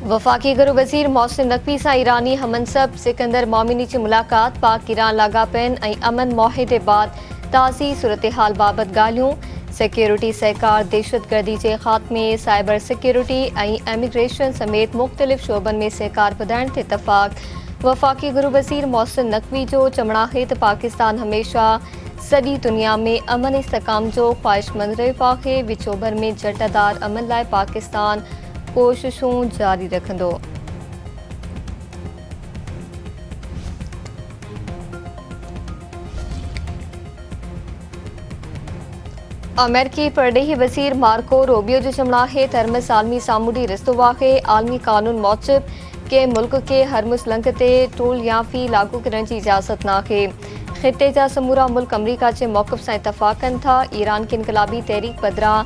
वफाकी गृह वज़ीर मोहसिन नकवी सां ईरानी हमनसब सिकंदर मोमिनी जी मुलाकात। पाक ईरान लागापिन ऐं अमन मुआहिदे बाद ताज़ी सूरत हाल बाबत ॻाल्हियूं। सिक्योरिटी सहकार, दहशतगर्दी जे ख़ात्मे, साइबर सिक्योरिटी ऐं इमिग्रेशन समेत मुख़्तलिफ़ शोबनि में सहकार वधाइण ते इतफ़ाक़। वफाकी गृह वज़ीर मोहसिन नकवी जो चवणु आहे त पाकिस्तान हमेशह सॼी दुनिया में अमन इस्तेकाम जो ख़्वाहिशमंद रहियो आहे। विचोभर में झटदार अमन लाइ पाकिस्तान कोशिशूं जारी रखंदो। अमेरिकी परॾेही वज़ीर मार्को रूबियो जो चवणु आहे त हरमस आलमी सामूंडी रिश्तो आहे। आलमी कानून मूजिब के मुल्क के हरमुस लंघ ते टोल या फ़ी लागू करण जी इजाज़त नाहे। ख़िते जा समूरा मुल्क अमरीका जे मौक़िफ़ सां इतफ़ाक़ कनि था। ईरान खे इनक़लाबी तहरीक बदिरां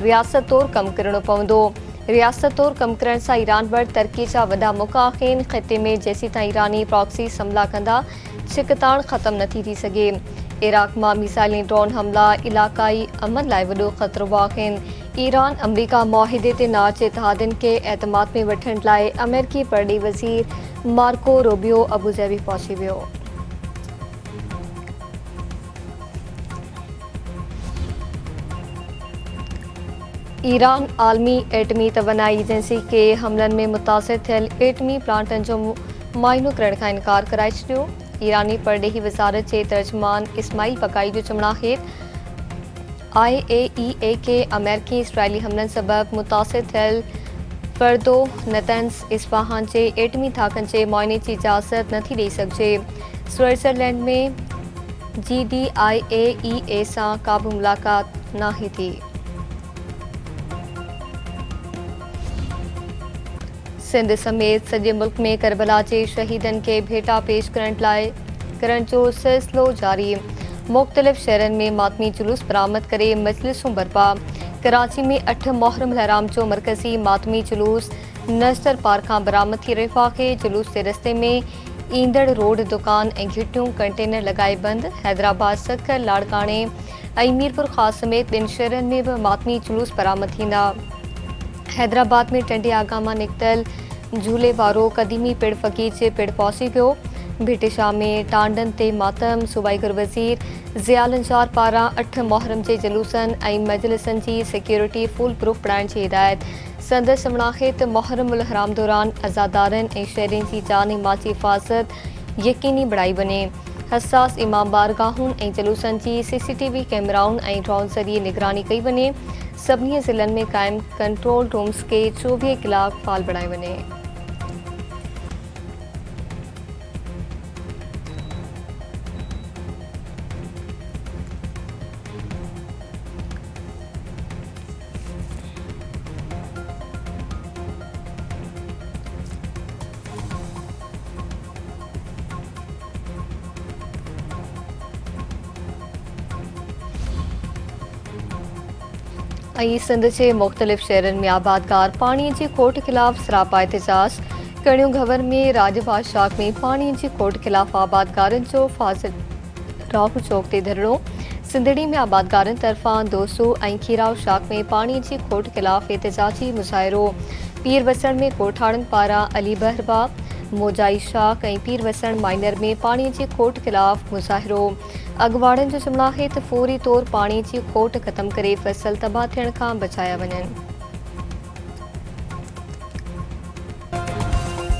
रियासत तौरु कमु करणो पवंदो। रियासत तौरु कमु करण सां ईरान वटि तरक़ी जा वॾा मौक़ा आहिनि। ख़िते में जेसीं ताईं ईरानी प्रॉक्सीज़ हमला कंदा, छिकताण ख़तमु नथी थी सघे। इराक़ मां मिसाइल ऐं ड्रोन हमला इलाक़ाई अमन लाइ वॾो ख़तरो आहिनि। ईरान अमरीका मुआहिदे ते नाच इतिहादियुनि खे एतमाद में वठण लाइ अमेरिकी परॾेही वज़ीर मार्को रूबियो अबूज़ाबी पहुची वियो। ईरान आलमी एटमी तवानाई एजेंसी के हमलनि में मुतासिर थियल एटमी प्लांटनि जो मुआइनो करण खां इनकार कराए छॾियो। ईरानी परॾेही वज़ारत जे तर्जुमान इस्माइल बक़ाई जो चवणु आहे IAEA के अमेरिकी इसराइली हमलनि सबबि मुतासिर थियल फ़र्दो नतन्स इस्फ़हान जे एटमी थाकनि जे मुआइने जी इजाज़त नथी ॾेई सघिजे। स्विट्ज़रलैंड में GDIAEA सां का बि मुलाक़ात नाहे थी। सिंध समेत सॼे मुल्क में करबला जे शहीदनि खे भेटा पेश करण जो सिलसिलो जारी। मुख़्तलिफ़ शहरनि में मातमी जुलूस बरामद करे मजलिसूं बर्पा। कराची में 8 मुहर्रम हराम जो मरकज़ी मातमी जुलूस नज़र पार्क खां बरामद थी रहियो आहे। जुलूस जे रस्ते में ईंदड़ रोड दुकान ऐं घिटियूं कंटेनर लॻाए बंदि। हैदराबाद, सखर, लाड़काणे ऐं मीरपुर ख़ास समेत ॿिनि शहरनि में बि मातमी जुलूस बरामद थींदा। हैदराबाद में टंडे आगा मां निकितल झूले वारो क़दीमी पिण फ़क़ीर जे पिण पहुची वियो। भिटिशा में टांडनि ते मातम। सूबाई गृह वज़ीर ज़ियाल अंजार पारां 8 मुहर्रम जे जुलूसनि ऐं मजलिसनि जी सिक्योरिटी फुल प्रूफ बणाइण जी हिदायत। संदसि चवणु आहे त मुहर्रम उल हराम दौरान अज़ादारनि ऐं शहरियुनि जी जान ऐं माल जी हिफ़ाज़त यकीनी बणाई वञे। हसास इमाम बारगाहुनि ऐं जुलूसनि जी CCTV कैमराउनि ऐं ड्रोन ज़रिए निगरानी कई वञे। सभिनी ज़िलनि में क़ाइम कंट्रोल रूम्स खे 24 कलाक फ़ाल बणाए वञे। सिंध जे मुख़्तलिफ़ शहरनि में आबादगार पाणीअ जी खोट ख़िलाफ़ सरापा एहतिजाज। कणियूं घवर में राजबाग शाख में पाणीअ जी खोट ख़िलाफ़ आबादगारनि जो फाज़िल राहु चौक ते धरणो। सिंधड़ी में आबादगारनि तरफ़ां दोसू ऐं खीराव शाख में पाणीअ जी खोट ख़िलाफ़ एहतिजाजी मुज़ाहिरो। पीर वसण में ॻोठाणनि पारां अली बहरबा, मोजाई शाख ऐं पीर वसण माइनर में पाणीअ जी खोट ख़िलाफ़ मुज़ाहिरो। अॻवाड़नि जो चवणु आहे त फ़ौरी तौरु पाणीअ जी खोट ख़तमु करे फ़सल तबाह थियण खां बचाया वञनि।